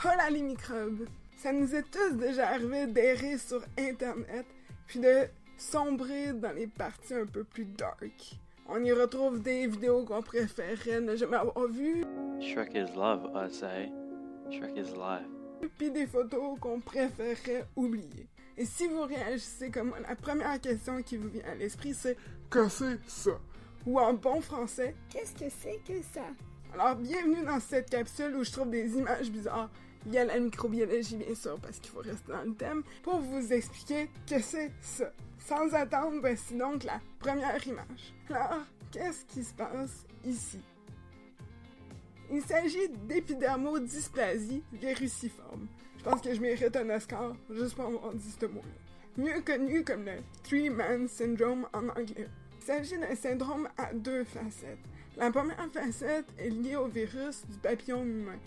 Hola les microbes! Ça nous est tous déjà arrivé d'errer sur Internet, puis de sombrer dans les parties un peu plus dark. On y retrouve des vidéos qu'on préférerait ne jamais avoir vues, Shrek is love, I say. Shrek is life. puis des photos qu'on préférerait oublier. Et si vous réagissez comme moi, la première question qui vous vient à l'esprit, c'est « Que c'est ça? » Ou en bon français, « Qu'est-ce que c'est que ça? » Alors, bienvenue dans cette capsule où je trouve des images bizarres. Il y a la microbiologie, bien sûr, parce qu'il faut rester dans le thème, pour vous expliquer que c'est ça. Sans attendre, voici donc la première image. Alors, qu'est-ce qui se passe ici? Il s'agit d'épidermodysplasie viruciforme. Je pense que je mérite un Oscar juste pour avoir dit ce mot-là. Mieux connu comme le Three-Man Syndrome en anglais. Il s'agit d'un syndrome à deux facettes. La première facette est liée au virus du papillon humain.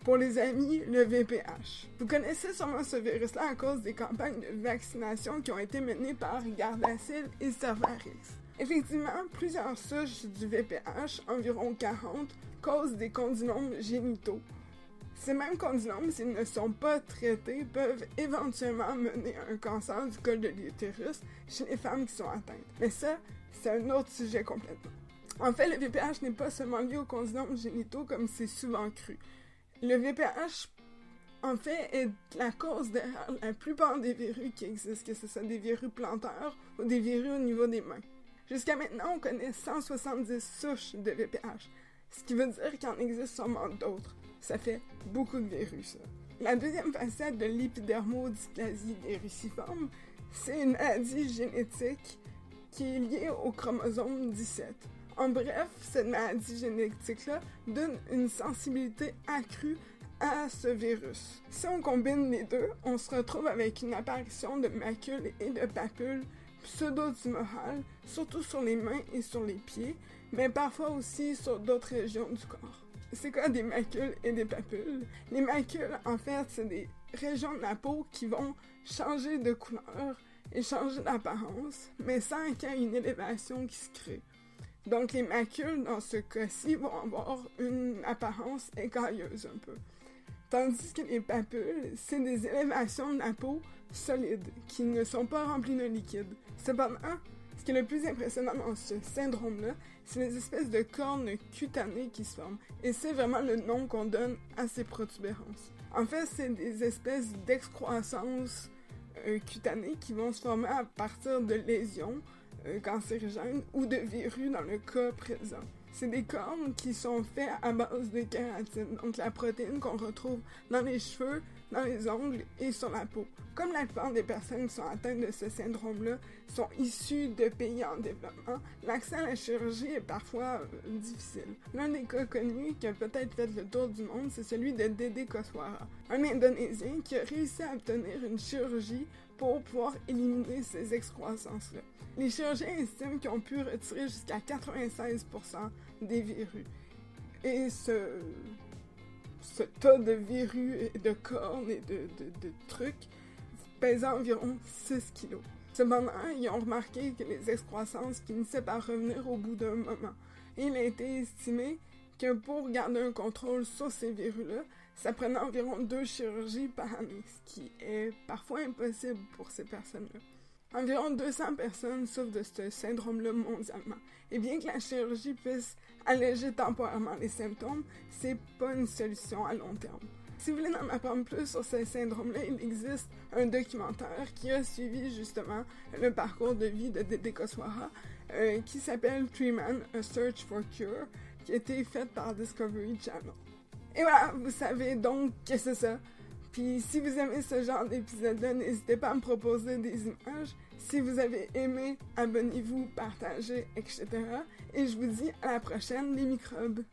Pour les amis, le VPH. Vous connaissez sûrement ce virus-là à cause des campagnes de vaccination qui ont été menées par Gardasil et Cervarix. Effectivement, plusieurs souches du VPH, environ 40, causent des condylomes génitaux. Ces mêmes condylomes, s'ils ne sont pas traités, peuvent éventuellement mener à un cancer du col de l'utérus chez les femmes qui sont atteintes. Mais ça, c'est un autre sujet complètement. En fait, le VPH n'est pas seulement lié aux condylomes génitaux comme c'est souvent cru. Le VPH, en fait, est la cause derrière la plupart des verrues qui existent, que ce soit des verrues plantaires ou des verrues au niveau des mains. Jusqu'à maintenant, on connaît 170 souches de VPH, ce qui veut dire qu'il en existe sûrement d'autres. Ça fait beaucoup de verrues, ça. La deuxième facette de l'épidermodysplasie viruciforme, c'est une maladie génétique qui est liée au chromosome 17. En bref, cette maladie génétique-là donne une sensibilité accrue à ce virus. Si on combine les deux, on se retrouve avec une apparition de macules et de papules pseudo-tumorales, surtout sur les mains et sur les pieds, mais parfois aussi sur d'autres régions du corps. C'est quoi des macules et des papules? Les macules, en fait, c'est des régions de la peau qui vont changer de couleur et changer d'apparence, mais sans qu'il y ait une élévation qui se crée. Donc les macules, dans ce cas-ci, vont avoir une apparence écailleuse un peu. Tandis que les papules, c'est des élévations de la peau solides, qui ne sont pas remplies de liquide. Cependant, ce qui est le plus impressionnant dans ce syndrome-là, c'est les espèces de cornes cutanées qui se forment. Et c'est vraiment le nom qu'on donne à ces protubérances. En fait, c'est des espèces d'excroissance cutanées qui vont se former à partir de lésions cancérigènes ou de verrues dans le cas présent. C'est des cornes qui sont faits à base de kératine, donc la protéine qu'on retrouve dans les cheveux, dans les ongles et sur la peau. Comme la plupart des personnes qui sont atteintes de ce syndrome-là sont issues de pays en développement, l'accès à la chirurgie est parfois difficile. L'un des cas connus qui a peut-être fait le tour du monde, c'est celui de Dede Koswara, un Indonésien qui a réussi à obtenir une chirurgie pour pouvoir éliminer ces excroissances-là. Les chirurgiens estiment qu'ils ont pu retirer jusqu'à 96% des verrues. Et ce tas de verrues et de cornes et de trucs pesait environ 6 kilos. Cependant, ils ont remarqué que les excroissances finissaient par revenir au bout d'un moment. Et il a été estimé que pour garder un contrôle sur ces verrues-là, ça prenait environ 2 chirurgies par année, ce qui est parfois impossible pour ces personnes-là. Environ 200 personnes souffrent de ce syndrome-là mondialement. Et bien que la chirurgie puisse alléger temporairement les symptômes, c'est pas une solution à long terme. Si vous voulez en apprendre plus sur ce syndrome-là, il existe un documentaire qui a suivi justement le parcours de vie de Dede Koswara qui s'appelle Three-Man, A Search for Cure, qui a été fait par Discovery Channel. Et voilà, vous savez donc que c'est ça. Puis si vous aimez ce genre d'épisode-là, n'hésitez pas à me proposer des images. Si vous avez aimé, abonnez-vous, partagez, etc. Et je vous dis à la prochaine, les microbes!